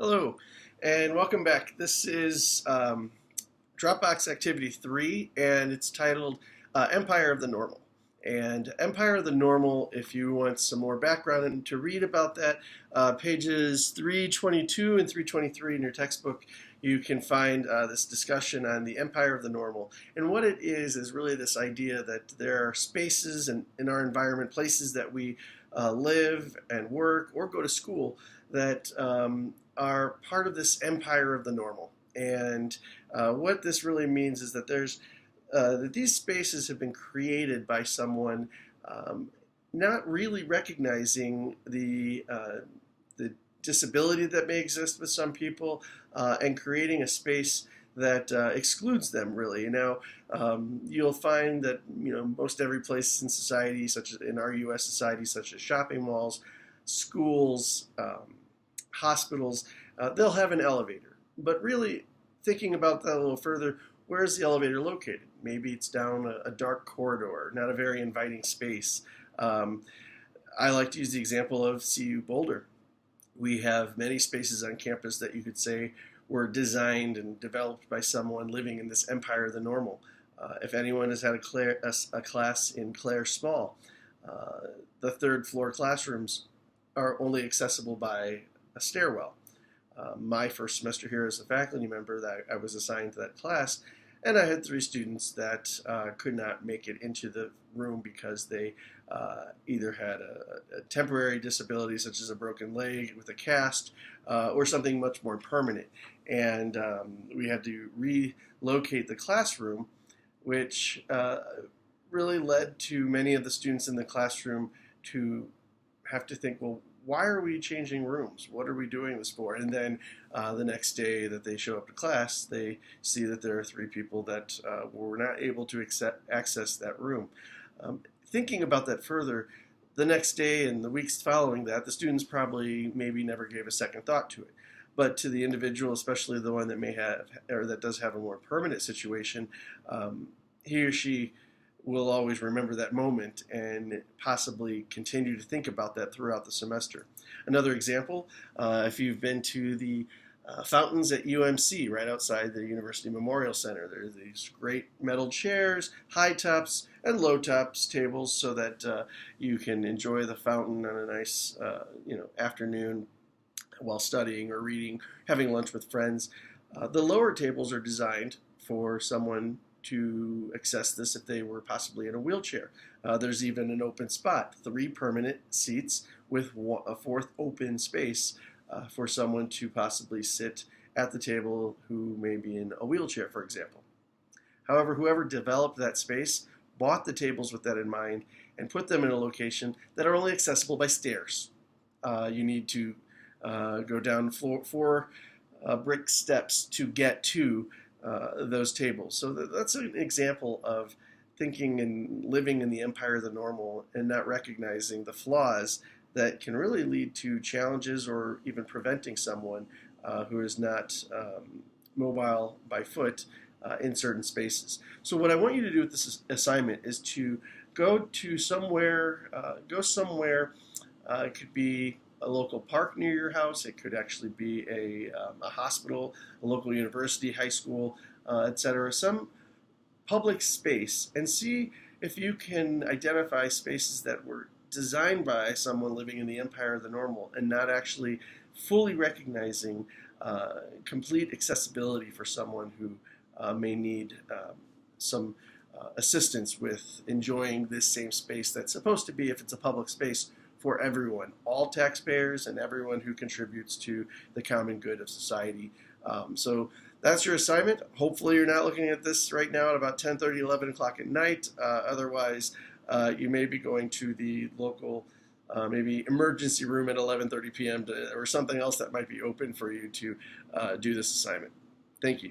Hello, and welcome back. This is Dropbox Activity 3, and it's titled Empire of the Normal. And Empire of the Normal, if you want some more background and to read about that, pages 322 and 323 in your textbook, you can find this discussion on the Empire of the Normal. And what it is really this idea that there are spaces in our environment, places that we live and work or go to school that are part of this empire of the normal. And what this really means is that that these spaces have been created by someone not really recognizing the disability that may exist with some people and creating a space that excludes them really. Now, you'll find that most every place in society, such as in our U.S. society, such as shopping malls, schools, hospitals, they'll have an elevator. But really, thinking about that a little further, where is the elevator located? Maybe it's down a dark corridor, not a very inviting space. I like to use the example of CU Boulder. We have many spaces on campus that you could say were designed and developed by someone living in this empire of the normal. If anyone has had a class in Clare Small, the third floor classrooms are only accessible by a stairwell. My first semester here as a faculty member, that I was assigned to that class, and I had 3 students that could not make it into the room because they either had a temporary disability, such as a broken leg with a cast, or something much more permanent. And we had to relocate the classroom, which really led to many of the students in the classroom to have to think, well, why are we changing rooms? What are we doing this for? And then the next day that they show up to class, they see that there are 3 people that were not able to access that room. Thinking about that further, the next day and the weeks following that, the students probably maybe never gave a second thought to it. But to the individual, especially the one that may have, or that does have a more permanent situation, he or she will always remember that moment and possibly continue to think about that throughout the semester. Another example, if you've been to the fountains at UMC right outside the University Memorial Center, there's these great metal chairs, high tops and low tops tables so that you can enjoy the fountain on a nice afternoon while studying or reading, having lunch with friends. The lower tables are designed for someone to access this if they were possibly in a wheelchair. There's even an open spot, 3 permanent seats with a 4th open space for someone to possibly sit at the table who may be in a wheelchair, for example. However, whoever developed that space bought the tables with that in mind and put them in a location that are only accessible by stairs. You need to go down 4 brick steps to get to those tables. So that's an example of thinking and living in the empire of the normal and not recognizing the flaws that can really lead to challenges or even preventing someone who is not mobile by foot in certain spaces. So what I want you to do with this assignment is to go somewhere. It could be a local park near your house. It could actually be a hospital, a local university, high school, etc. Some public space, and see if you can identify spaces that were designed by someone living in the empire of the normal and not actually fully recognizing complete accessibility for someone who may need some assistance with enjoying this same space that's supposed to be, if it's a public space, for everyone, all taxpayers and everyone who contributes to the common good of society. So that's your assignment. Hopefully you're not looking at this right now at about 10:30, 11 o'clock at night. Otherwise, you may be going to the local maybe emergency room at 11:30 p.m. or something else that might be open for you to do this assignment. Thank you.